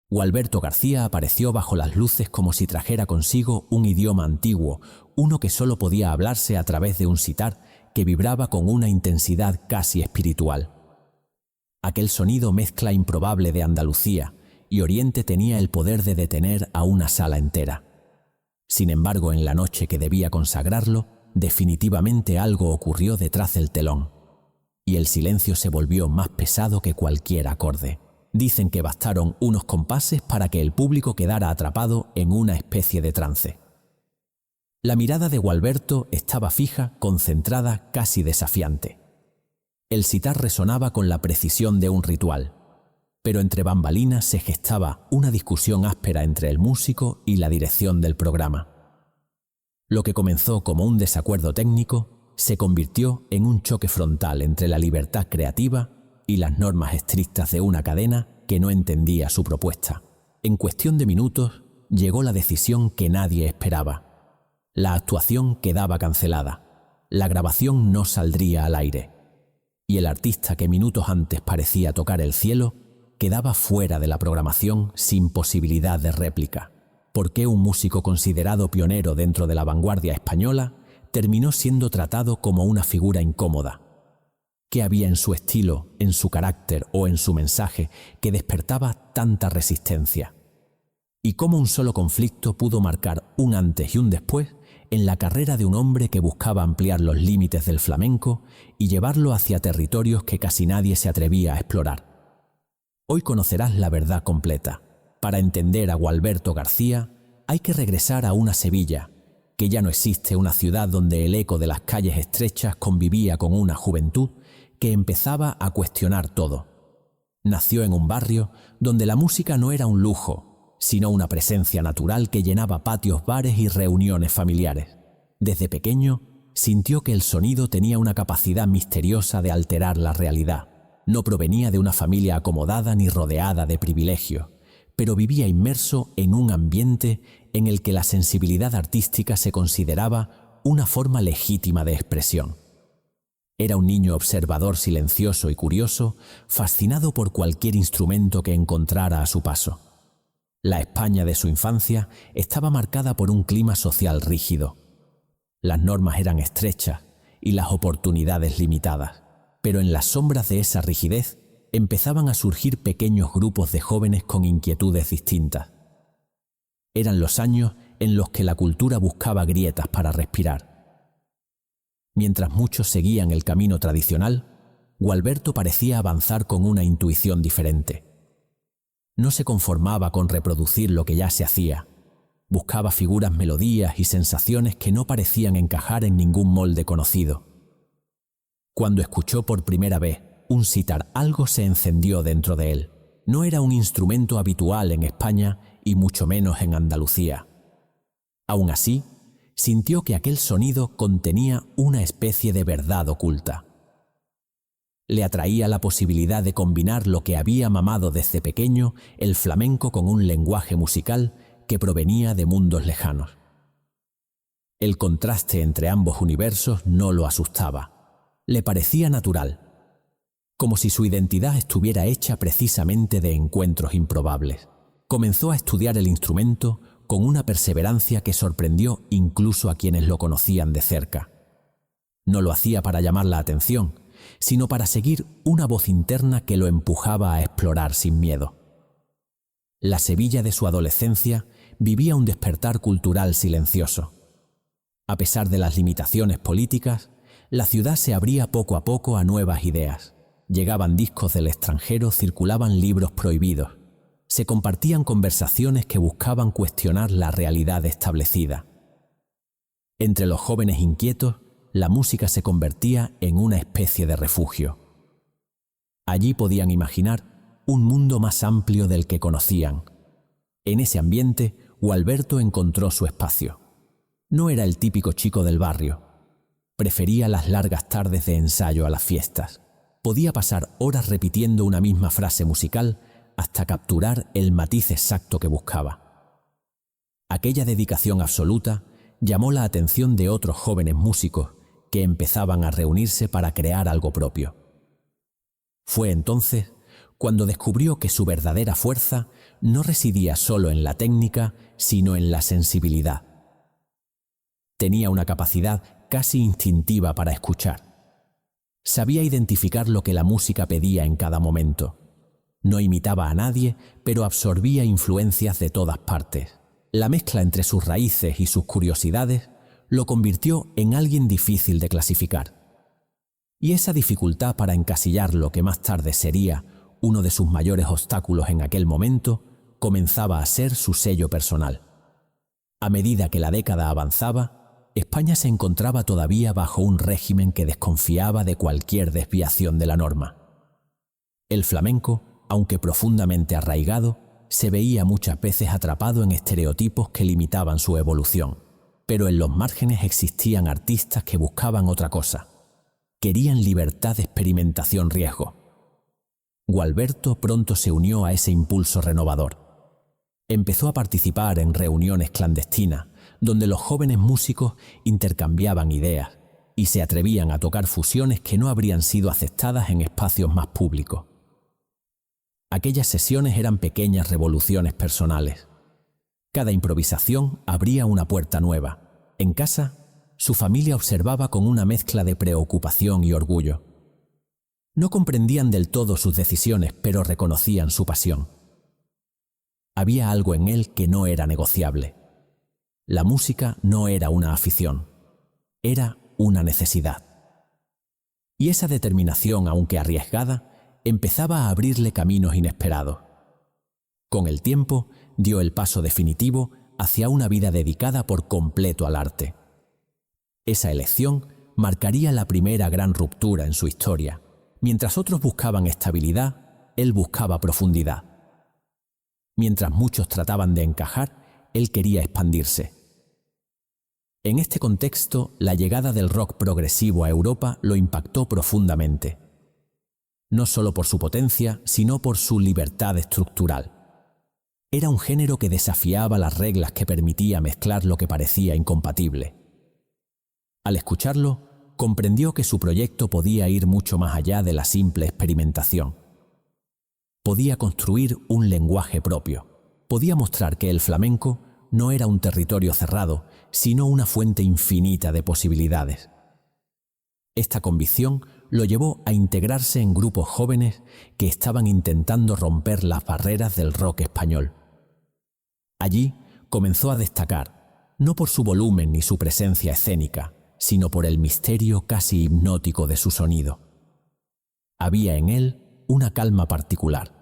Gualberto García apareció bajo las luces como si trajera consigo un idioma antiguo, uno que solo podía hablarse a través de un sitar que vibraba con una intensidad casi espiritual. Aquel sonido mezcla improbable de Andalucía y Oriente tenía el poder de detener a una sala entera. Sin embargo, en la noche que debía consagrarlo, definitivamente algo ocurrió detrás del telón, y el silencio se volvió más pesado que cualquier acorde. Dicen que bastaron unos compases para que el público quedara atrapado en una especie de trance. La mirada de Gualberto estaba fija, concentrada, casi desafiante. El sitar resonaba con la precisión de un ritual, pero entre bambalinas se gestaba una discusión áspera entre el músico y la dirección del programa. Lo que comenzó como un desacuerdo técnico se convirtió en un choque frontal entre la libertad creativa y las normas estrictas de una cadena que no entendía su propuesta. En cuestión de minutos llegó la decisión que nadie esperaba. La actuación quedaba cancelada, la grabación no saldría al aire, y el artista que minutos antes parecía tocar el cielo quedaba fuera de la programación sin posibilidad de réplica. ¿Por qué un músico considerado pionero dentro de la vanguardia española terminó siendo tratado como una figura incómoda? ¿Qué había en su estilo, en su carácter o en su mensaje que despertaba tanta resistencia? ¿Y cómo un solo conflicto pudo marcar un antes y un después en la carrera de un hombre que buscaba ampliar los límites del flamenco y llevarlo hacia territorios que casi nadie se atrevía a explorar? Hoy conocerás la verdad completa. Para entender a Gualberto García hay que regresar a una Sevilla, que ya no existe, una ciudad donde el eco de las calles estrechas convivía con una juventud que empezaba a cuestionar todo. Nació en un barrio donde la música no era un lujo, sino una presencia natural que llenaba patios, bares y reuniones familiares. Desde pequeño sintió que el sonido tenía una capacidad misteriosa de alterar la realidad. No provenía de una familia acomodada ni rodeada de privilegios, pero vivía inmerso en un ambiente en el que la sensibilidad artística se consideraba una forma legítima de expresión. Era un niño observador, silencioso y curioso, fascinado por cualquier instrumento que encontrara a su paso. La España de su infancia estaba marcada por un clima social rígido. Las normas eran estrechas y las oportunidades limitadas, pero en las sombras de esa rigidez empezaban a surgir pequeños grupos de jóvenes con inquietudes distintas. Eran los años en los que la cultura buscaba grietas para respirar. Mientras muchos seguían el camino tradicional, Gualberto parecía avanzar con una intuición diferente. No se conformaba con reproducir lo que ya se hacía. Buscaba figuras, melodías y sensaciones que no parecían encajar en ningún molde conocido. Cuando escuchó por primera vez un sitar, algo se encendió dentro de él. No era un instrumento habitual en España y mucho menos en Andalucía. Aún así, sintió que aquel sonido contenía una especie de verdad oculta. Le atraía la posibilidad de combinar lo que había mamado desde pequeño, el flamenco, con un lenguaje musical que provenía de mundos lejanos. El contraste entre ambos universos no lo asustaba. Le parecía natural, como si su identidad estuviera hecha precisamente de encuentros improbables. Comenzó a estudiar el instrumento con una perseverancia que sorprendió incluso a quienes lo conocían de cerca. No lo hacía para llamar la atención, sino para seguir una voz interna que lo empujaba a explorar sin miedo. La Sevilla de su adolescencia vivía un despertar cultural silencioso. A pesar de las limitaciones políticas, la ciudad se abría poco a poco a nuevas ideas. Llegaban discos del extranjero, circulaban libros prohibidos. Se compartían conversaciones que buscaban cuestionar la realidad establecida. Entre los jóvenes inquietos, la música se convertía en una especie de refugio. Allí podían imaginar un mundo más amplio del que conocían. En ese ambiente, Gualberto encontró su espacio. No era el típico chico del barrio. Prefería las largas tardes de ensayo a las fiestas. Podía pasar horas repitiendo una misma frase musical hasta capturar el matiz exacto que buscaba. Aquella dedicación absoluta llamó la atención de otros jóvenes músicos que empezaban a reunirse para crear algo propio. Fue entonces cuando descubrió que su verdadera fuerza no residía solo en la técnica, sino en la sensibilidad. Tenía una capacidad casi instintiva para escuchar. Sabía identificar lo que la música pedía en cada momento. No imitaba a nadie, pero absorbía influencias de todas partes. La mezcla entre sus raíces y sus curiosidades lo convirtió en alguien difícil de clasificar. Y esa dificultad para encasillar lo que más tarde sería uno de sus mayores obstáculos en aquel momento, comenzaba a ser su sello personal. A medida que la década avanzaba, España se encontraba todavía bajo un régimen que desconfiaba de cualquier desviación de la norma. El flamenco, aunque profundamente arraigado, se veía muchas veces atrapado en estereotipos que limitaban su evolución. Pero en los márgenes existían artistas que buscaban otra cosa. Querían libertad de experimentación-riesgo. Gualberto pronto se unió a ese impulso renovador. Empezó a participar en reuniones clandestinas, donde los jóvenes músicos intercambiaban ideas y se atrevían a tocar fusiones que no habrían sido aceptadas en espacios más públicos. Aquellas sesiones eran pequeñas revoluciones personales. Cada improvisación abría una puerta nueva. En casa, su familia observaba con una mezcla de preocupación y orgullo. No comprendían del todo sus decisiones, pero reconocían su pasión. Había algo en él que no era negociable. La música no era una afición, era una necesidad. Y esa determinación, aunque arriesgada, empezaba a abrirle caminos inesperados. Con el tiempo, dio el paso definitivo hacia una vida dedicada por completo al arte. Esa elección marcaría la primera gran ruptura en su historia. Mientras otros buscaban estabilidad, él buscaba profundidad. Mientras muchos trataban de encajar, él quería expandirse. En este contexto, la llegada del rock progresivo a Europa lo impactó profundamente. No solo por su potencia, sino por su libertad estructural. Era un género que desafiaba las reglas que permitía mezclar lo que parecía incompatible. Al escucharlo, comprendió que su proyecto podía ir mucho más allá de la simple experimentación. Podía construir un lenguaje propio. Podía mostrar que el flamenco no era un territorio cerrado, sino una fuente infinita de posibilidades. Esta convicción lo llevó a integrarse en grupos jóvenes que estaban intentando romper las barreras del rock español. Allí comenzó a destacar, no por su volumen ni su presencia escénica, sino por el misterio casi hipnótico de su sonido. Había en él una calma particular,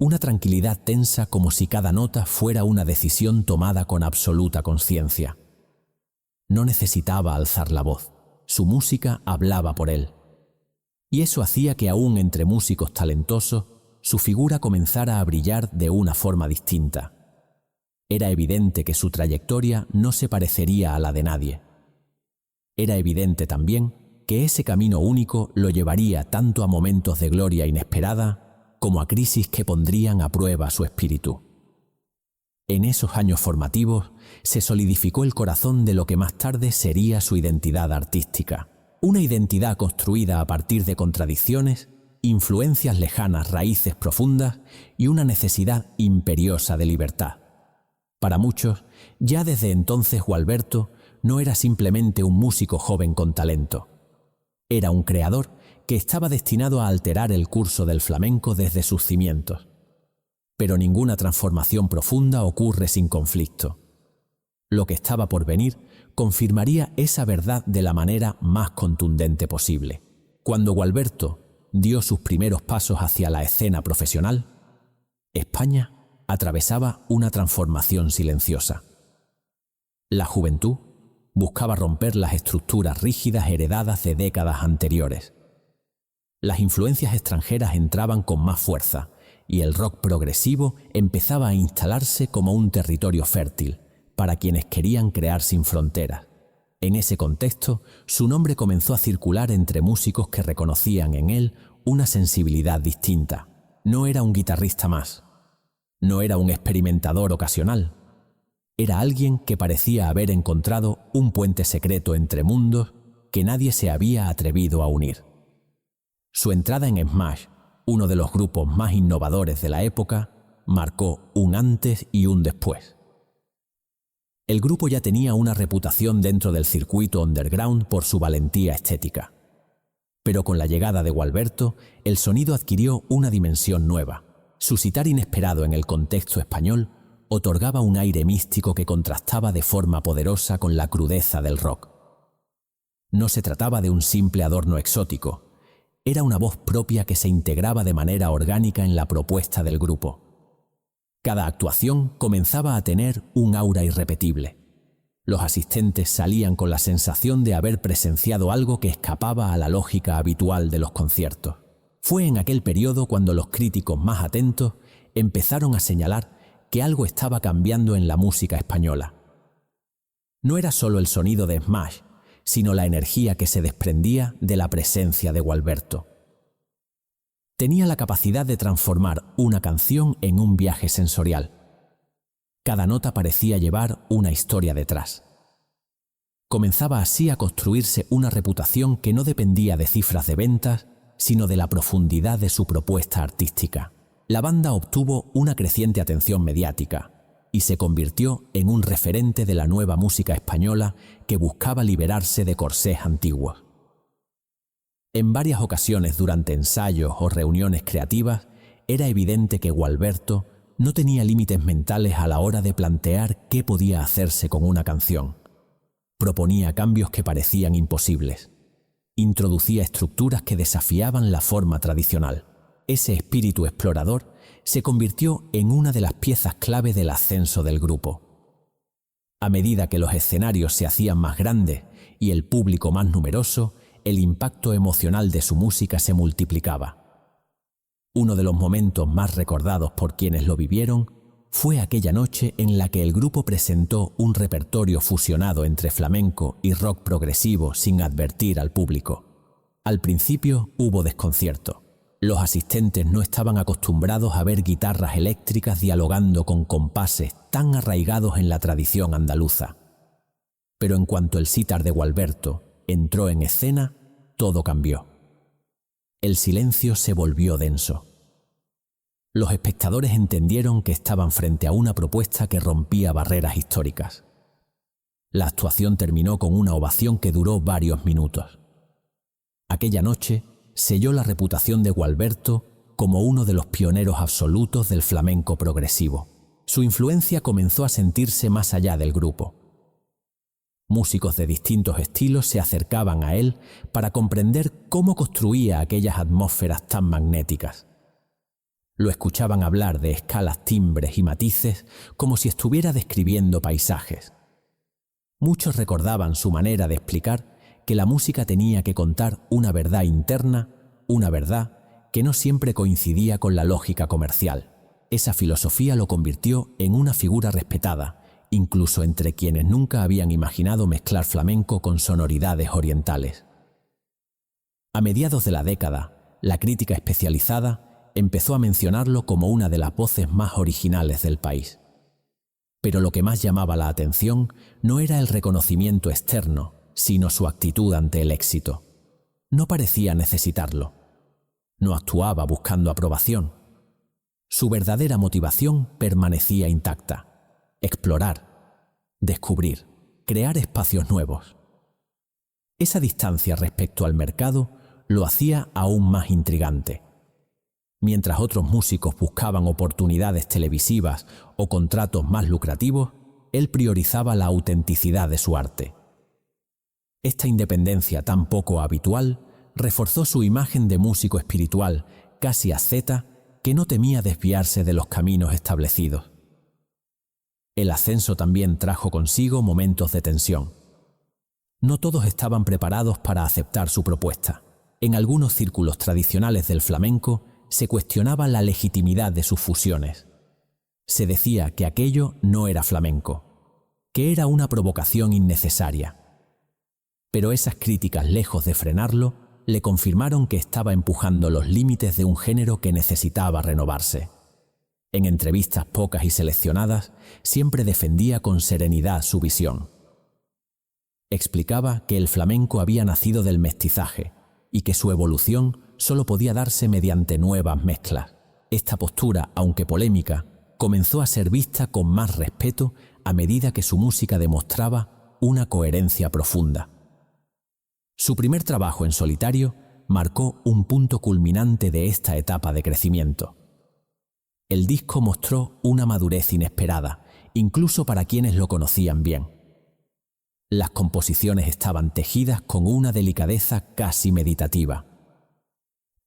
una tranquilidad tensa como si cada nota fuera una decisión tomada con absoluta conciencia. No necesitaba alzar la voz, su música hablaba por él. Y eso hacía que aún entre músicos talentosos, su figura comenzara a brillar de una forma distinta. Era evidente que su trayectoria no se parecería a la de nadie. Era evidente también que ese camino único lo llevaría tanto a momentos de gloria inesperada como a crisis que pondrían a prueba su espíritu. En esos años formativos se solidificó el corazón de lo que más tarde sería su identidad artística. Una identidad construida a partir de contradicciones, influencias lejanas, raíces profundas y una necesidad imperiosa de libertad. Para muchos, ya desde entonces Gualberto no era simplemente un músico joven con talento. Era un creador que estaba destinado a alterar el curso del flamenco desde sus cimientos. Pero ninguna transformación profunda ocurre sin conflicto. Lo que estaba por venir confirmaría esa verdad de la manera más contundente posible. Cuando Gualberto dio sus primeros pasos hacia la escena profesional, España atravesaba una transformación silenciosa. La juventud buscaba romper las estructuras rígidas heredadas de décadas anteriores. Las influencias extranjeras entraban con más fuerza y el rock progresivo empezaba a instalarse como un territorio fértil para quienes querían crear sin fronteras. En ese contexto, su nombre comenzó a circular entre músicos que reconocían en él una sensibilidad distinta. No era un guitarrista más. No era un experimentador ocasional. Era alguien que parecía haber encontrado un puente secreto entre mundos que nadie se había atrevido a unir. Su entrada en Smash, uno de los grupos más innovadores de la época, marcó un antes y un después. El grupo ya tenía una reputación dentro del circuito underground por su valentía estética. Pero con la llegada de Gualberto, el sonido adquirió una dimensión nueva. Su sitar inesperado en el contexto español otorgaba un aire místico que contrastaba de forma poderosa con la crudeza del rock. No se trataba de un simple adorno exótico, era una voz propia que se integraba de manera orgánica en la propuesta del grupo. Cada actuación comenzaba a tener un aura irrepetible. Los asistentes salían con la sensación de haber presenciado algo que escapaba a la lógica habitual de los conciertos. Fue en aquel periodo cuando los críticos más atentos empezaron a señalar que algo estaba cambiando en la música española. No era solo el sonido de Smash, sino la energía que se desprendía de la presencia de Gualberto. Tenía la capacidad de transformar una canción en un viaje sensorial. Cada nota parecía llevar una historia detrás. Comenzaba así a construirse una reputación que no dependía de cifras de ventas, sino de la profundidad de su propuesta artística. La banda obtuvo una creciente atención mediática y se convirtió en un referente de la nueva música española que buscaba liberarse de corsés antiguos. En varias ocasiones durante ensayos o reuniones creativas, era evidente que Gualberto no tenía límites mentales a la hora de plantear qué podía hacerse con una canción. Proponía cambios que parecían imposibles. Introducía estructuras que desafiaban la forma tradicional. Ese espíritu explorador se convirtió en una de las piezas clave del ascenso del grupo. A medida que los escenarios se hacían más grandes y el público más numeroso, el impacto emocional de su música se multiplicaba. Uno de los momentos más recordados por quienes lo vivieron fue aquella noche en la que el grupo presentó un repertorio fusionado entre flamenco y rock progresivo sin advertir al público. Al principio hubo desconcierto. Los asistentes no estaban acostumbrados a ver guitarras eléctricas dialogando con compases tan arraigados en la tradición andaluza. Pero en cuanto el sitar de Gualberto entró en escena, todo cambió. El silencio se volvió denso. Los espectadores entendieron que estaban frente a una propuesta que rompía barreras históricas. La actuación terminó con una ovación que duró varios minutos. Aquella noche selló la reputación de Gualberto como uno de los pioneros absolutos del flamenco progresivo. Su influencia comenzó a sentirse más allá del grupo. Músicos de distintos estilos se acercaban a él para comprender cómo construía aquellas atmósferas tan magnéticas. Lo escuchaban hablar de escalas, timbres y matices como si estuviera describiendo paisajes. Muchos recordaban su manera de explicar que la música tenía que contar una verdad interna, una verdad que no siempre coincidía con la lógica comercial. Esa filosofía lo convirtió en una figura respetada, incluso entre quienes nunca habían imaginado mezclar flamenco con sonoridades orientales. A mediados de la década, la crítica especializada empezó a mencionarlo como una de las voces más originales del país. Pero lo que más llamaba la atención no era el reconocimiento externo, sino su actitud ante el éxito. No parecía necesitarlo. No actuaba buscando aprobación. Su verdadera motivación permanecía intacta: explorar, descubrir, crear espacios nuevos. Esa distancia respecto al mercado lo hacía aún más intrigante. Mientras otros músicos buscaban oportunidades televisivas o contratos más lucrativos, él priorizaba la autenticidad de su arte. Esta independencia tan poco habitual reforzó su imagen de músico espiritual, casi asceta, que no temía desviarse de los caminos establecidos. El ascenso también trajo consigo momentos de tensión. No todos estaban preparados para aceptar su propuesta. En algunos círculos tradicionales del flamenco se cuestionaba la legitimidad de sus fusiones. Se decía que aquello no era flamenco, que era una provocación innecesaria. Pero esas críticas, lejos de frenarlo, le confirmaron que estaba empujando los límites de un género que necesitaba renovarse. En entrevistas pocas y seleccionadas, siempre defendía con serenidad su visión. Explicaba que el flamenco había nacido del mestizaje y que su evolución solo podía darse mediante nuevas mezclas. Esta postura, aunque polémica, comenzó a ser vista con más respeto a medida que su música demostraba una coherencia profunda. Su primer trabajo en solitario marcó un punto culminante de esta etapa de crecimiento. El disco mostró una madurez inesperada, incluso para quienes lo conocían bien. Las composiciones estaban tejidas con una delicadeza casi meditativa.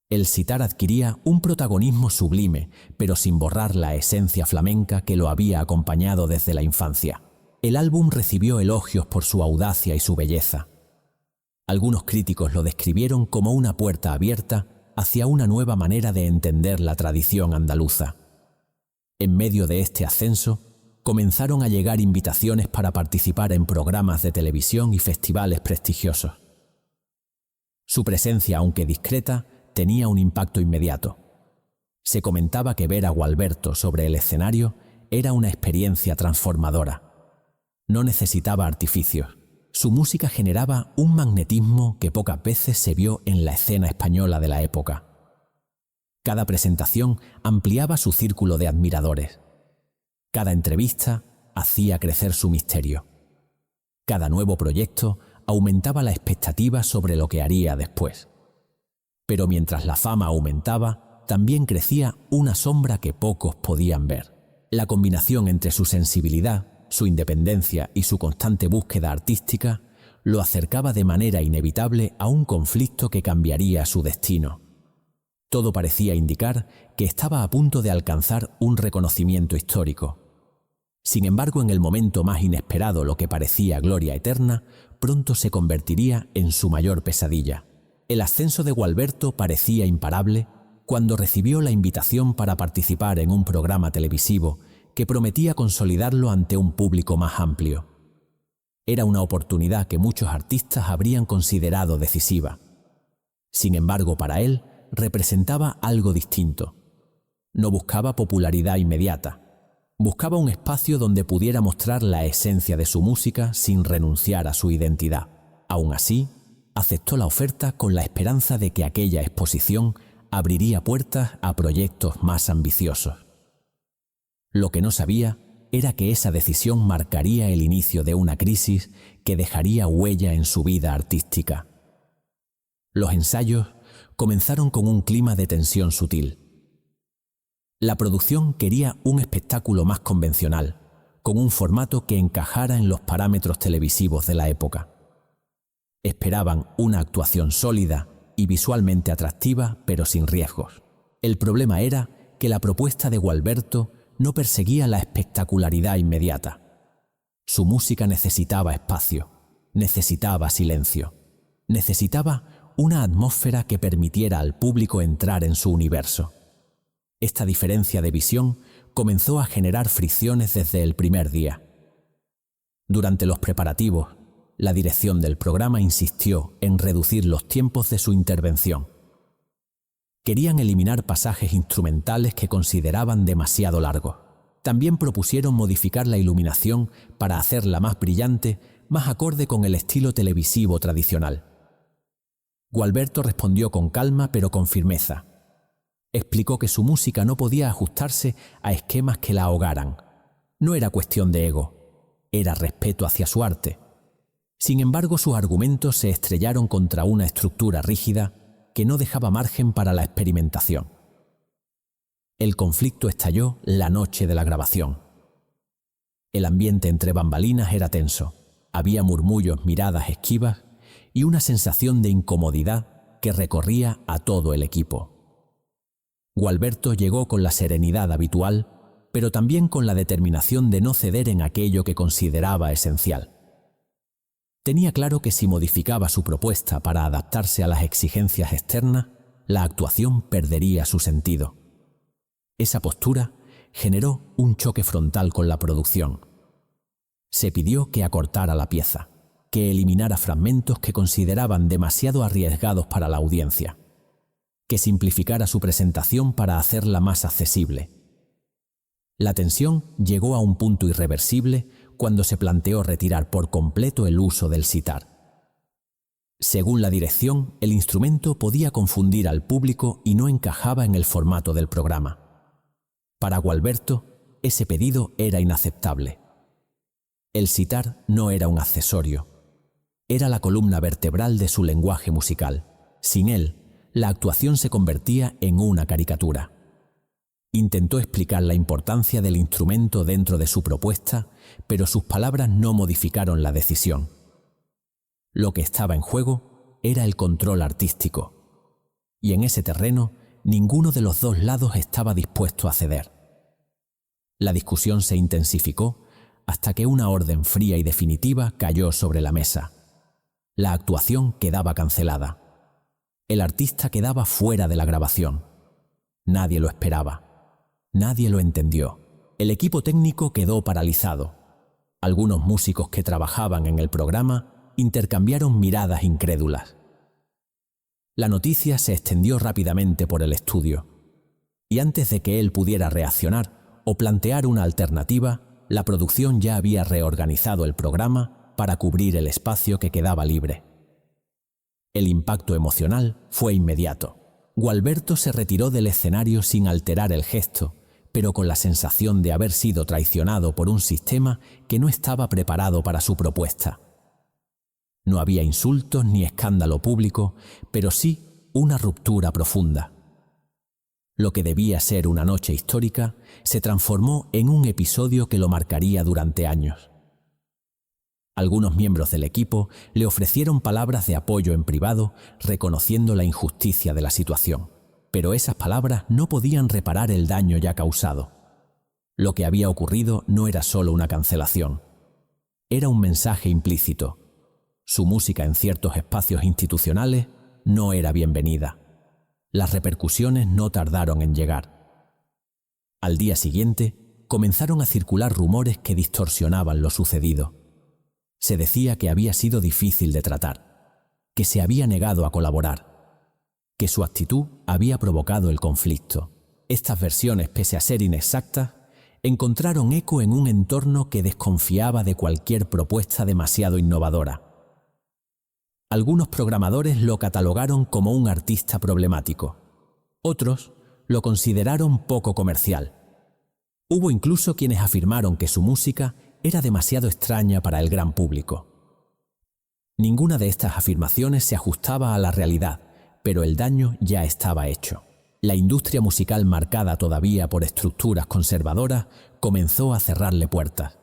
El sitar adquiría un protagonismo sublime, pero sin borrar la esencia flamenca que lo había acompañado desde la infancia. El álbum recibió elogios por su audacia y su belleza. Algunos críticos lo describieron como una puerta abierta hacia una nueva manera de entender la tradición andaluza. En medio de este ascenso, comenzaron a llegar invitaciones para participar en programas de televisión y festivales prestigiosos. Su presencia, aunque discreta, tenía un impacto inmediato. Se comentaba que ver a Gualberto sobre el escenario era una experiencia transformadora. No necesitaba artificios. Su música generaba un magnetismo que pocas veces se vio en la escena española de la época. Cada presentación ampliaba su círculo de admiradores. Cada entrevista hacía crecer su misterio. Cada nuevo proyecto aumentaba la expectativa sobre lo que haría después. Pero mientras la fama aumentaba, también crecía una sombra que pocos podían ver. La combinación entre su sensibilidad, su independencia y su constante búsqueda artística lo acercaba de manera inevitable a un conflicto que cambiaría su destino. Todo parecía indicar que estaba a punto de alcanzar un reconocimiento histórico. Sin embargo, en el momento más inesperado, lo que parecía gloria eterna, pronto se convertiría en su mayor pesadilla. El ascenso de Gualberto parecía imparable cuando recibió la invitación para participar en un programa televisivo que prometía consolidarlo ante un público más amplio. Era una oportunidad que muchos artistas habrían considerado decisiva. Sin embargo, para él representaba algo distinto. No buscaba popularidad inmediata. Buscaba un espacio donde pudiera mostrar la esencia de su música sin renunciar a su identidad. Aún así, aceptó la oferta con la esperanza de que aquella exposición abriría puertas a proyectos más ambiciosos. Lo que no sabía era que esa decisión marcaría el inicio de una crisis que dejaría huella en su vida artística. Los ensayos comenzaron con un clima de tensión sutil. La producción quería un espectáculo más convencional, con un formato que encajara en los parámetros televisivos de la época. Esperaban una actuación sólida y visualmente atractiva, pero sin riesgos. El problema era que la propuesta de Gualberto no perseguía la espectacularidad inmediata. Su música necesitaba espacio, necesitaba silencio, necesitaba una atmósfera que permitiera al público entrar en su universo. Esta diferencia de visión comenzó a generar fricciones desde el primer día. Durante los preparativos, la dirección del programa insistió en reducir los tiempos de su intervención. Querían eliminar pasajes instrumentales que consideraban demasiado largos. También propusieron modificar la iluminación para hacerla más brillante, más acorde con el estilo televisivo tradicional. Gualberto respondió con calma pero con firmeza. Explicó que su música no podía ajustarse a esquemas que la ahogaran. No era cuestión de ego, era respeto hacia su arte. Sin embargo, sus argumentos se estrellaron contra una estructura rígida que no dejaba margen para la experimentación. El conflicto estalló la noche de la grabación. El ambiente entre bambalinas era tenso. Había murmullos, miradas esquivas y una sensación de incomodidad que recorría a todo el equipo. Gualberto llegó con la serenidad habitual, pero también con la determinación de no ceder en aquello que consideraba esencial. Tenía claro que si modificaba su propuesta para adaptarse a las exigencias externas, la actuación perdería su sentido. Esa postura generó un choque frontal con la producción. Se pidió que acortara la pieza, que eliminara fragmentos que consideraban demasiado arriesgados para la audiencia, que simplificara su presentación para hacerla más accesible. La tensión llegó a un punto irreversible cuando se planteó retirar por completo el uso del sitar. Según la dirección, el instrumento podía confundir al público y no encajaba en el formato del programa. Para Gualberto, ese pedido era inaceptable. El sitar no era un accesorio, era la columna vertebral de su lenguaje musical. Sin él, la actuación se convertía en una caricatura. Intentó explicar la importancia del instrumento dentro de su propuesta, pero sus palabras no modificaron la decisión. Lo que estaba en juego era el control artístico, y en ese terreno ninguno de los dos lados estaba dispuesto a ceder. La discusión se intensificó hasta que una orden fría y definitiva cayó sobre la mesa. La actuación quedaba cancelada. El artista quedaba fuera de la grabación. Nadie lo esperaba. Nadie lo entendió. El equipo técnico quedó paralizado. Algunos músicos que trabajaban en el programa intercambiaron miradas incrédulas. La noticia se extendió rápidamente por el estudio, y antes de que él pudiera reaccionar o plantear una alternativa, la producción ya había reorganizado el programa para cubrir el espacio que quedaba libre. El impacto emocional fue inmediato. Gualberto se retiró del escenario sin alterar el gesto, pero con la sensación de haber sido traicionado por un sistema que no estaba preparado para su propuesta. No había insultos ni escándalo público, pero sí una ruptura profunda. Lo que debía ser una noche histórica se transformó en un episodio que lo marcaría durante años. Algunos miembros del equipo le ofrecieron palabras de apoyo en privado, reconociendo la injusticia de la situación, pero esas palabras no podían reparar el daño ya causado. Lo que había ocurrido no era solo una cancelación, era un mensaje implícito. Su música en ciertos espacios institucionales no era bienvenida. Las repercusiones no tardaron en llegar. Al día siguiente, comenzaron a circular rumores que distorsionaban lo sucedido. Se decía que había sido difícil de tratar, que se había negado a colaborar, que su actitud había provocado el conflicto. Estas versiones, pese a ser inexactas, encontraron eco en un entorno que desconfiaba de cualquier propuesta demasiado innovadora. Algunos programadores lo catalogaron como un artista problemático. Otros lo consideraron poco comercial. Hubo incluso quienes afirmaron que su música era demasiado extraña para el gran público. Ninguna de estas afirmaciones se ajustaba a la realidad, pero el daño ya estaba hecho. La industria musical, marcada todavía por estructuras conservadoras, comenzó a cerrarle puertas.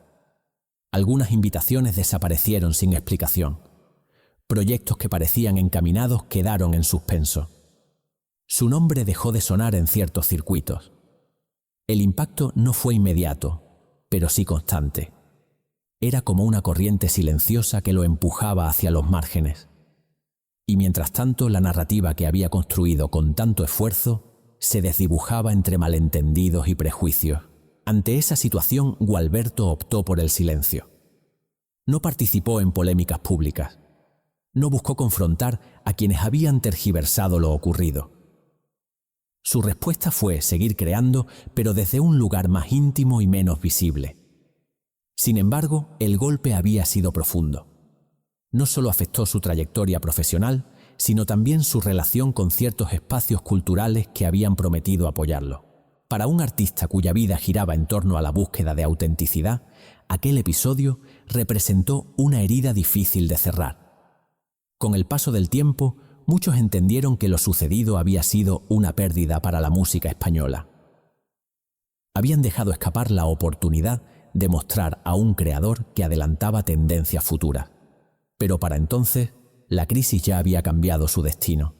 Algunas invitaciones desaparecieron sin explicación. Proyectos que parecían encaminados quedaron en suspenso. Su nombre dejó de sonar en ciertos circuitos. El impacto no fue inmediato, pero sí constante. Era como una corriente silenciosa que lo empujaba hacia los márgenes. Y mientras tanto, la narrativa que había construido con tanto esfuerzo se desdibujaba entre malentendidos y prejuicios. Ante esa situación, Gualberto optó por el silencio. No participó en polémicas públicas. No buscó confrontar a quienes habían tergiversado lo ocurrido. Su respuesta fue seguir creando, pero desde un lugar más íntimo y menos visible. Sin embargo, el golpe había sido profundo. No solo afectó su trayectoria profesional, sino también su relación con ciertos espacios culturales que habían prometido apoyarlo. Para un artista cuya vida giraba en torno a la búsqueda de autenticidad, aquel episodio representó una herida difícil de cerrar. Con el paso del tiempo, muchos entendieron que lo sucedido había sido una pérdida para la música española. Habían dejado escapar la oportunidad de mostrar a un creador que adelantaba tendencias futuras. Pero para entonces, la crisis ya había cambiado su destino.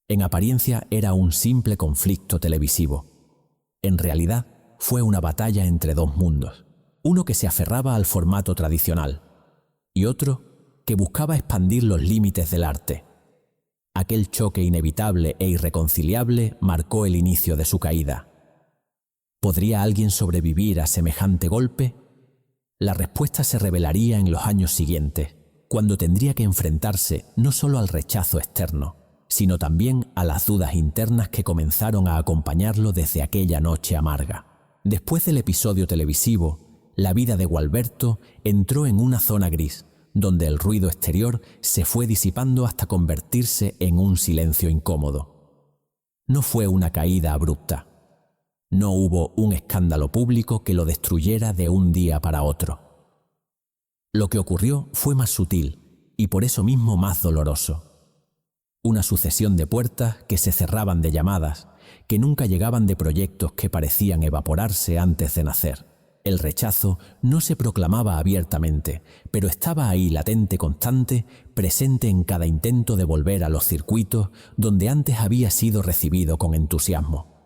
En apariencia era un simple conflicto televisivo. En realidad, fue una batalla entre dos mundos. Uno que se aferraba al formato tradicional y otro que buscaba expandir los límites del arte. Aquel choque inevitable e irreconciliable marcó el inicio de su caída. ¿Podría alguien sobrevivir a semejante golpe? La respuesta se revelaría en los años siguientes, cuando tendría que enfrentarse no solo al rechazo externo, sino también a las dudas internas que comenzaron a acompañarlo desde aquella noche amarga. Después del episodio televisivo, la vida de Gualberto entró en una zona gris, donde el ruido exterior se fue disipando hasta convertirse en un silencio incómodo. No fue una caída abrupta. No hubo un escándalo público que lo destruyera de un día para otro. Lo que ocurrió fue más sutil y por eso mismo más doloroso. Una sucesión de puertas que se cerraban de llamadas, que nunca llegaban de proyectos que parecían evaporarse antes de nacer. El rechazo no se proclamaba abiertamente, pero estaba ahí latente, constante, presente en cada intento de volver a los circuitos donde antes había sido recibido con entusiasmo.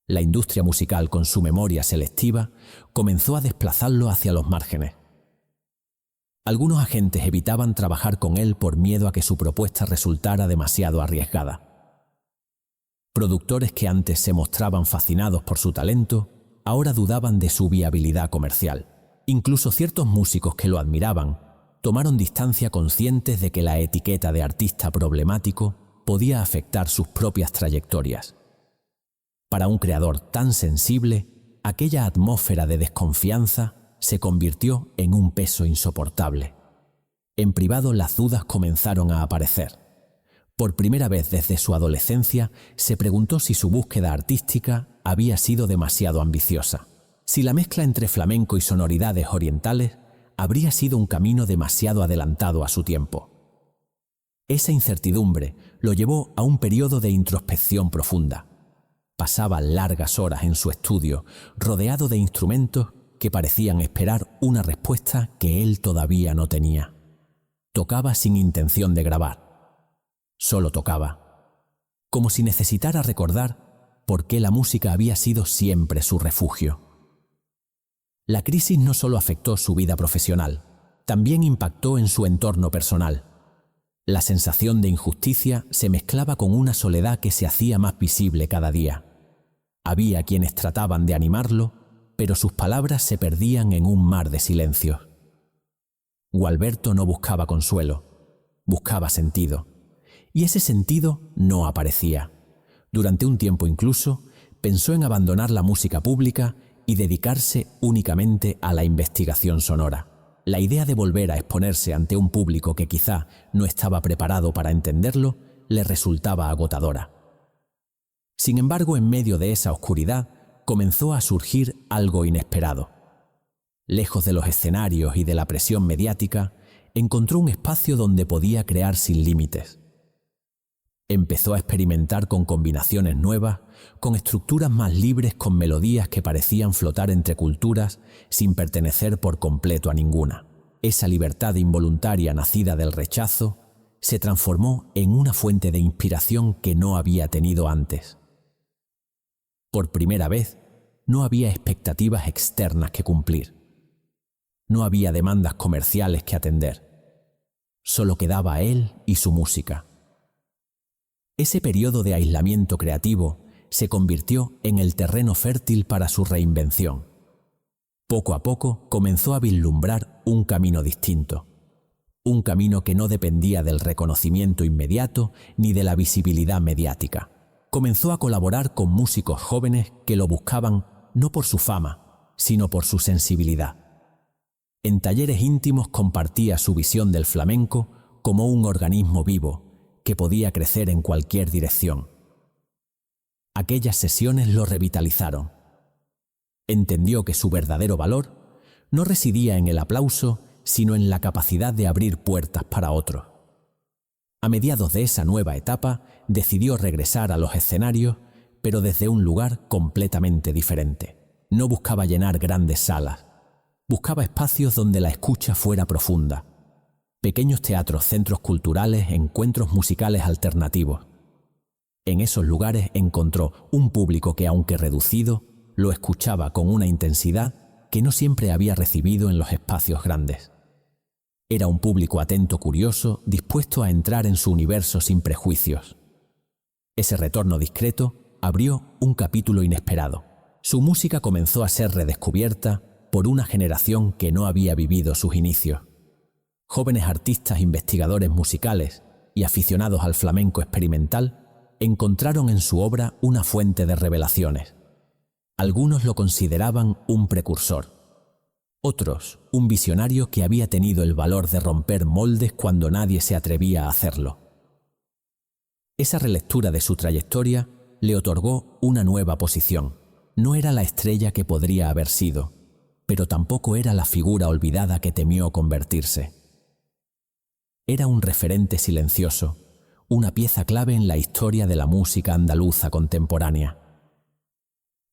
La industria musical, con su memoria selectiva, comenzó a desplazarlo hacia los márgenes. Algunos agentes evitaban trabajar con él por miedo a que su propuesta resultara demasiado arriesgada. Productores que antes se mostraban fascinados por su talento, ahora dudaban de su viabilidad comercial. Incluso ciertos músicos que lo admiraban tomaron distancia conscientes de que la etiqueta de artista problemático podía afectar sus propias trayectorias. Para un creador tan sensible, aquella atmósfera de desconfianza se convirtió en un peso insoportable. En privado las dudas comenzaron a aparecer. Por primera vez desde su adolescencia se preguntó si su búsqueda artística había sido demasiado ambiciosa. Si la mezcla entre flamenco y sonoridades orientales habría sido un camino demasiado adelantado a su tiempo. Esa incertidumbre lo llevó a un periodo de introspección profunda. Pasaba largas horas en su estudio, rodeado de instrumentos que parecían esperar una respuesta que él todavía no tenía. Tocaba sin intención de grabar. Solo tocaba, como si necesitara recordar por qué la música había sido siempre su refugio. La crisis no solo afectó su vida profesional, también impactó en su entorno personal. La sensación de injusticia se mezclaba con una soledad que se hacía más visible cada día. Había quienes trataban de animarlo, pero sus palabras se perdían en un mar de silencios. Gualberto no buscaba consuelo, buscaba sentido. Y ese sentido no aparecía. Durante un tiempo incluso pensó en abandonar la música pública y dedicarse únicamente a la investigación sonora. La idea de volver a exponerse ante un público que quizá no estaba preparado para entenderlo le resultaba agotadora. Sin embargo, en medio de esa oscuridad comenzó a surgir algo inesperado. Lejos de los escenarios y de la presión mediática, encontró un espacio donde podía crear sin límites. Empezó a experimentar con combinaciones nuevas, con estructuras más libres, con melodías que parecían flotar entre culturas sin pertenecer por completo a ninguna. Esa libertad involuntaria nacida del rechazo se transformó en una fuente de inspiración que no había tenido antes. Por primera vez, no había expectativas externas que cumplir. No había demandas comerciales que atender. Solo quedaba él y su música. Ese periodo de aislamiento creativo se convirtió en el terreno fértil para su reinvención. Poco a poco comenzó a vislumbrar un camino distinto, un camino que no dependía del reconocimiento inmediato ni de la visibilidad mediática. Comenzó a colaborar con músicos jóvenes que lo buscaban no por su fama, sino por su sensibilidad. En talleres íntimos compartía su visión del flamenco como un organismo vivo, que podía crecer en cualquier dirección. Aquellas sesiones lo revitalizaron. Entendió que su verdadero valor no residía en el aplauso, sino en la capacidad de abrir puertas para otros. A mediados de esa nueva etapa, decidió regresar a los escenarios, pero desde un lugar completamente diferente. No buscaba llenar grandes salas, buscaba espacios donde la escucha fuera profunda. Pequeños teatros, centros culturales, encuentros musicales alternativos. En esos lugares encontró un público que, aunque reducido, lo escuchaba con una intensidad que no siempre había recibido en los espacios grandes. Era un público atento, curioso, dispuesto a entrar en su universo sin prejuicios. Ese retorno discreto abrió un capítulo inesperado. Su música comenzó a ser redescubierta por una generación que no había vivido sus inicios. Jóvenes artistas, investigadores musicales y aficionados al flamenco experimental encontraron en su obra una fuente de revelaciones. Algunos lo consideraban un precursor, otros un visionario que había tenido el valor de romper moldes cuando nadie se atrevía a hacerlo. Esa relectura de su trayectoria le otorgó una nueva posición. No era la estrella que podría haber sido, pero tampoco era la figura olvidada que temió convertirse. Era un referente silencioso, una pieza clave en la historia de la música andaluza contemporánea.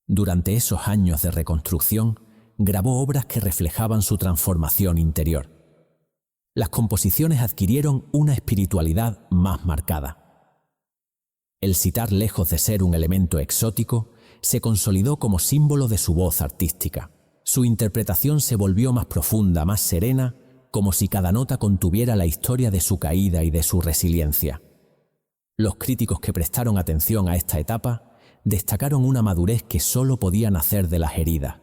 Durante esos años de reconstrucción, grabó obras que reflejaban su transformación interior. Las composiciones adquirieron una espiritualidad más marcada. El sitar, lejos de ser un elemento exótico, se consolidó como símbolo de su voz artística. Su interpretación se volvió más profunda, más serena, como si cada nota contuviera la historia de su caída y de su resiliencia. Los críticos que prestaron atención a esta etapa destacaron una madurez que solo podía nacer de las heridas.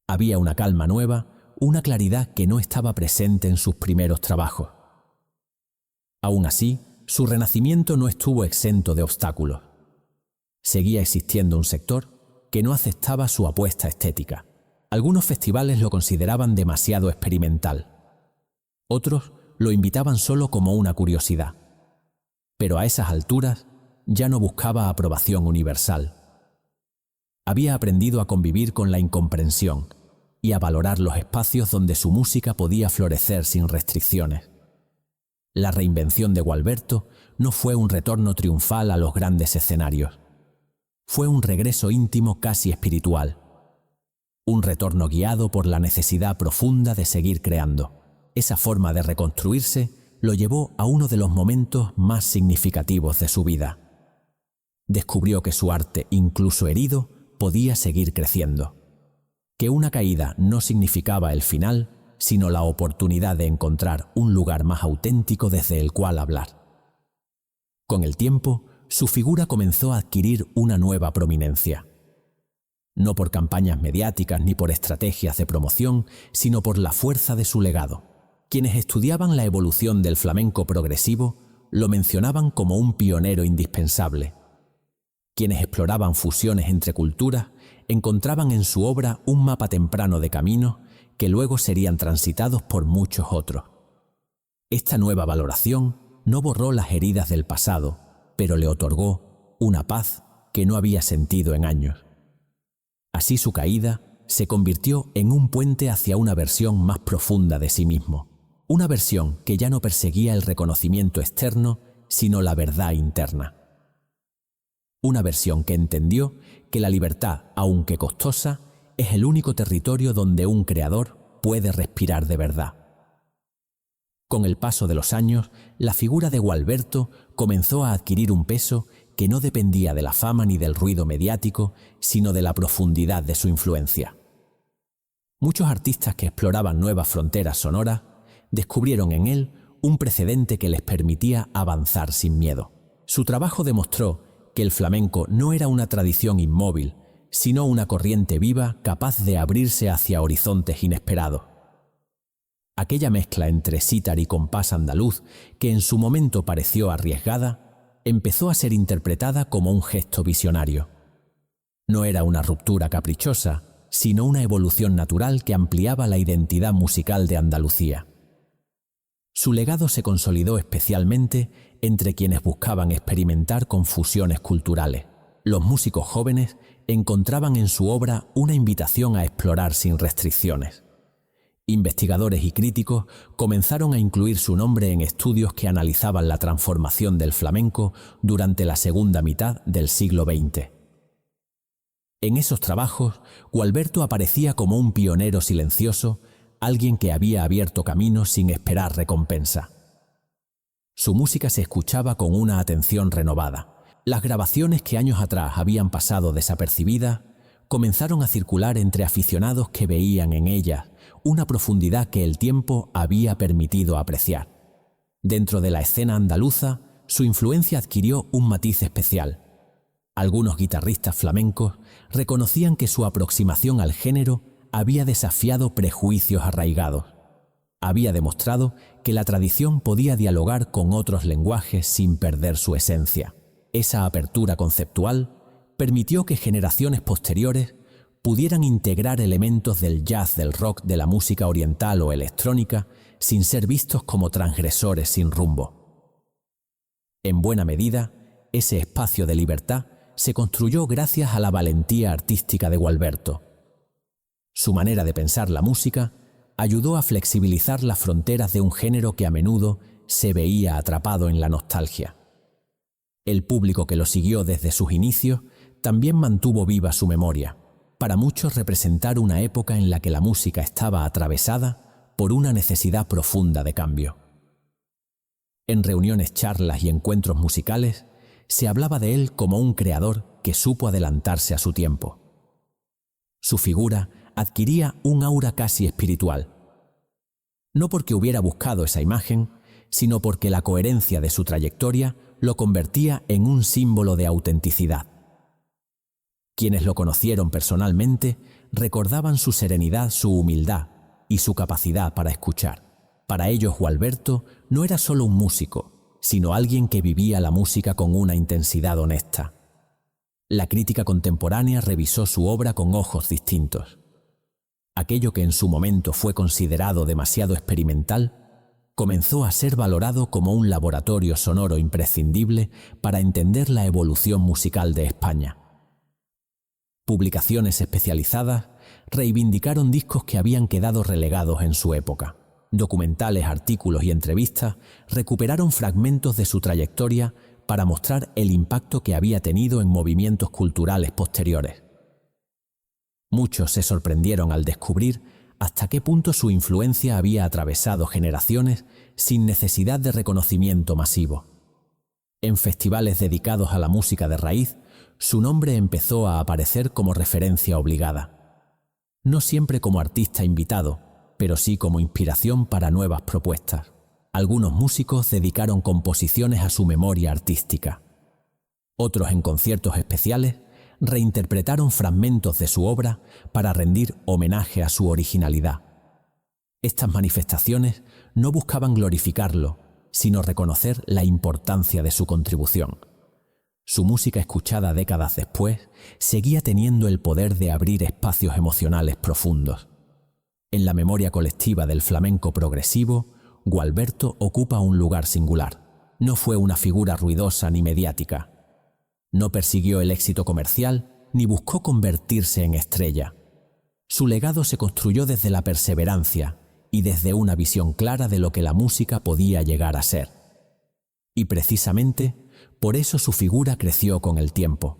Había una calma nueva, una claridad que no estaba presente en sus primeros trabajos. Aún así, su renacimiento no estuvo exento de obstáculos. Seguía existiendo un sector que no aceptaba su apuesta estética. Algunos festivales lo consideraban demasiado experimental. Otros lo invitaban solo como una curiosidad. Pero a esas alturas ya no buscaba aprobación universal. Había aprendido a convivir con la incomprensión y a valorar los espacios donde su música podía florecer sin restricciones. La reinvención de Gualberto no fue un retorno triunfal a los grandes escenarios. Fue un regreso íntimo casi espiritual. Un retorno guiado por la necesidad profunda de seguir creando. Esa forma de reconstruirse lo llevó a uno de los momentos más significativos de su vida. Descubrió que su arte, incluso herido, podía seguir creciendo. Que una caída no significaba el final, sino la oportunidad de encontrar un lugar más auténtico desde el cual hablar. Con el tiempo, su figura comenzó a adquirir una nueva prominencia. No por campañas mediáticas ni por estrategias de promoción, sino por la fuerza de su legado. Quienes estudiaban la evolución del flamenco progresivo lo mencionaban como un pionero indispensable. Quienes exploraban fusiones entre culturas encontraban en su obra un mapa temprano de caminos que luego serían transitados por muchos otros. Esta nueva valoración no borró las heridas del pasado, pero le otorgó una paz que no había sentido en años. Así su caída se convirtió en un puente hacia una versión más profunda de sí mismo, una versión que ya no perseguía el reconocimiento externo, sino la verdad interna. Una versión que entendió que la libertad, aunque costosa, es el único territorio donde un creador puede respirar de verdad. Con el paso de los años, la figura de Gualberto comenzó a adquirir un peso que no dependía de la fama ni del ruido mediático, sino de la profundidad de su influencia. Muchos artistas que exploraban nuevas fronteras sonoras descubrieron en él un precedente que les permitía avanzar sin miedo. Su trabajo demostró que el flamenco no era una tradición inmóvil, sino una corriente viva capaz de abrirse hacia horizontes inesperados. Aquella mezcla entre sítar y compás andaluz, que en su momento pareció arriesgada, empezó a ser interpretada como un gesto visionario. No era una ruptura caprichosa, sino una evolución natural que ampliaba la identidad musical de Andalucía. Su legado se consolidó especialmente entre quienes buscaban experimentar con fusiones culturales. Los músicos jóvenes encontraban en su obra una invitación a explorar sin restricciones. Investigadores y críticos comenzaron a incluir su nombre en estudios que analizaban la transformación del flamenco durante la segunda mitad del siglo XX. En esos trabajos, Gualberto aparecía como un pionero silencioso, alguien que había abierto caminos sin esperar recompensa. Su música se escuchaba con una atención renovada. Las grabaciones que años atrás habían pasado desapercibidas comenzaron a circular entre aficionados que veían en ellas una profundidad que el tiempo había permitido apreciar. Dentro de la escena andaluza, su influencia adquirió un matiz especial. Algunos guitarristas flamencos reconocían que su aproximación al género había desafiado prejuicios arraigados. Había demostrado que la tradición podía dialogar con otros lenguajes sin perder su esencia. Esa apertura conceptual permitió que generaciones posteriores pudieran integrar elementos del jazz, del rock, de la música oriental o electrónica sin ser vistos como transgresores sin rumbo. En buena medida, ese espacio de libertad se construyó gracias a la valentía artística de Gualberto. Su manera de pensar la música ayudó a flexibilizar las fronteras de un género que a menudo se veía atrapado en la nostalgia. El público que lo siguió desde sus inicios también mantuvo viva su memoria, para muchos representar una época en la que la música estaba atravesada por una necesidad profunda de cambio. En reuniones, charlas y encuentros musicales se hablaba de él como un creador que supo adelantarse a su tiempo. Su figura adquiría un aura casi espiritual, no porque hubiera buscado esa imagen, sino porque la coherencia de su trayectoria lo convertía en un símbolo de autenticidad. Quienes lo conocieron personalmente recordaban su serenidad, su humildad y su capacidad para escuchar. Para ellos, Gualberto no era solo un músico, sino alguien que vivía la música con una intensidad honesta. La crítica contemporánea revisó su obra con ojos distintos. Aquello que en su momento fue considerado demasiado experimental comenzó a ser valorado como un laboratorio sonoro imprescindible para entender la evolución musical de España. Publicaciones especializadas reivindicaron discos que habían quedado relegados en su época. Documentales, artículos y entrevistas recuperaron fragmentos de su trayectoria para mostrar el impacto que había tenido en movimientos culturales posteriores. Muchos se sorprendieron al descubrir hasta qué punto su influencia había atravesado generaciones sin necesidad de reconocimiento masivo. En festivales dedicados a la música de raíz, su nombre empezó a aparecer como referencia obligada. No siempre como artista invitado, pero sí como inspiración para nuevas propuestas. Algunos músicos dedicaron composiciones a su memoria artística. Otros, en conciertos especiales, reinterpretaron fragmentos de su obra para rendir homenaje a su originalidad. Estas manifestaciones no buscaban glorificarlo, sino reconocer la importancia de su contribución. Su música, escuchada décadas después, seguía teniendo el poder de abrir espacios emocionales profundos. En la memoria colectiva del flamenco progresivo, Gualberto ocupa un lugar singular. No fue una figura ruidosa ni mediática. No persiguió el éxito comercial ni buscó convertirse en estrella. Su legado se construyó desde la perseverancia y desde una visión clara de lo que la música podía llegar a ser. Y precisamente por eso su figura creció con el tiempo.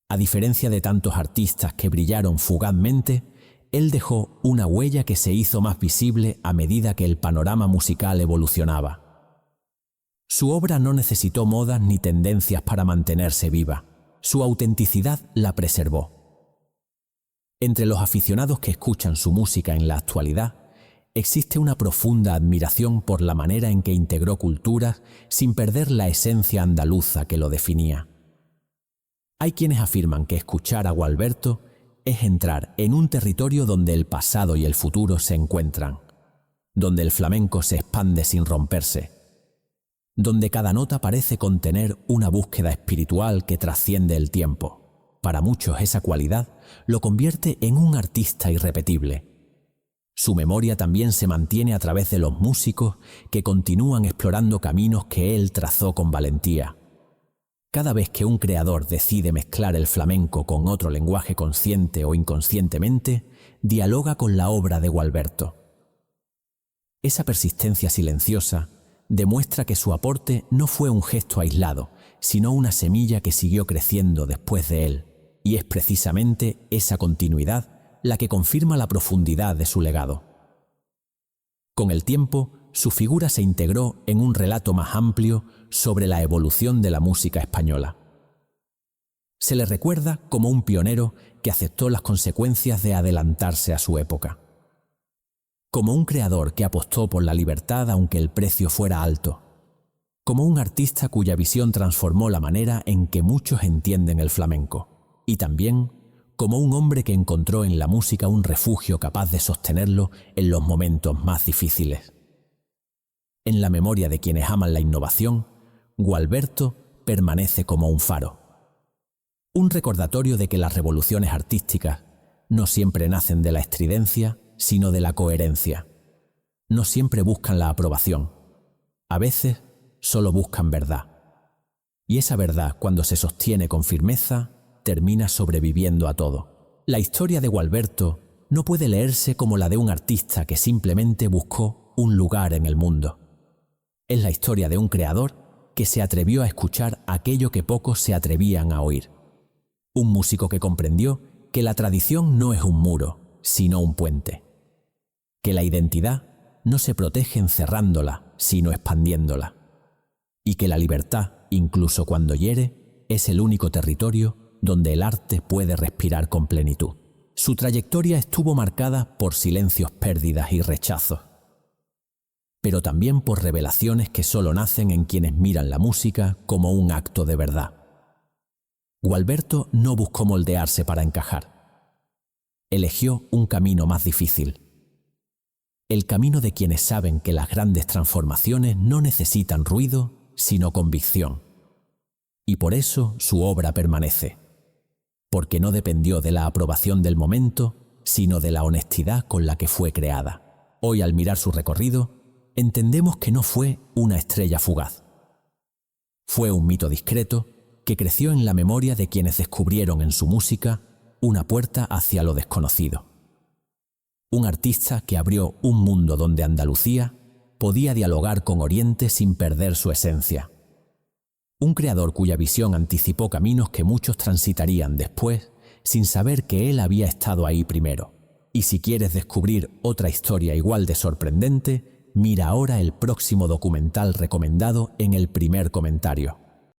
A diferencia de tantos artistas que brillaron fugazmente, él dejó una huella que se hizo más visible a medida que el panorama musical evolucionaba. Su obra no necesitó modas ni tendencias para mantenerse viva. Su autenticidad la preservó. Entre los aficionados que escuchan su música en la actualidad, existe una profunda admiración por la manera en que integró culturas sin perder la esencia andaluza que lo definía. Hay quienes afirman que escuchar a Gualberto es entrar en un territorio donde el pasado y el futuro se encuentran, donde el flamenco se expande sin romperse, donde cada nota parece contener una búsqueda espiritual que trasciende el tiempo. Para muchos esa cualidad lo convierte en un artista irrepetible. Su memoria también se mantiene a través de los músicos que continúan explorando caminos que él trazó con valentía. Cada vez que un creador decide mezclar el flamenco con otro lenguaje consciente o inconscientemente, dialoga con la obra de Gualberto. Esa persistencia silenciosa demuestra que su aporte no fue un gesto aislado, sino una semilla que siguió creciendo después de él, y es precisamente esa continuidad la que confirma la profundidad de su legado. Con el tiempo, su figura se integró en un relato más amplio sobre la evolución de la música española. Se le recuerda como un pionero que aceptó las consecuencias de adelantarse a su época, como un creador que apostó por la libertad aunque el precio fuera alto, como un artista cuya visión transformó la manera en que muchos entienden el flamenco, y también como un hombre que encontró en la música un refugio capaz de sostenerlo en los momentos más difíciles. En la memoria de quienes aman la innovación, Gualberto permanece como un faro. Un recordatorio de que las revoluciones artísticas no siempre nacen de la estridencia, sino de la coherencia. No siempre buscan la aprobación. A veces solo buscan verdad. Y esa verdad, cuando se sostiene con firmeza, termina sobreviviendo a todo. La historia de Gualberto no puede leerse como la de un artista que simplemente buscó un lugar en el mundo. Es la historia de un creador que se atrevió a escuchar aquello que pocos se atrevían a oír. Un músico que comprendió que la tradición no es un muro, sino un puente. Que la identidad no se protege encerrándola, sino expandiéndola. Y que la libertad, incluso cuando hiere, es el único territorio donde el arte puede respirar con plenitud. Su trayectoria estuvo marcada por silencios, pérdidas y rechazos, pero también por revelaciones que solo nacen en quienes miran la música como un acto de verdad. Gualberto no buscó moldearse para encajar. Eligió un camino más difícil. El camino de quienes saben que las grandes transformaciones no necesitan ruido, sino convicción. Y por eso su obra permanece, porque no dependió de la aprobación del momento, sino de la honestidad con la que fue creada. Hoy, al mirar su recorrido, entendemos que no fue una estrella fugaz. Fue un mito discreto que creció en la memoria de quienes descubrieron en su música una puerta hacia lo desconocido. Un artista que abrió un mundo donde Andalucía podía dialogar con Oriente sin perder su esencia. Un creador cuya visión anticipó caminos que muchos transitarían después sin saber que él había estado ahí primero. Y si quieres descubrir otra historia igual de sorprendente, mira ahora el próximo documental recomendado en el primer comentario.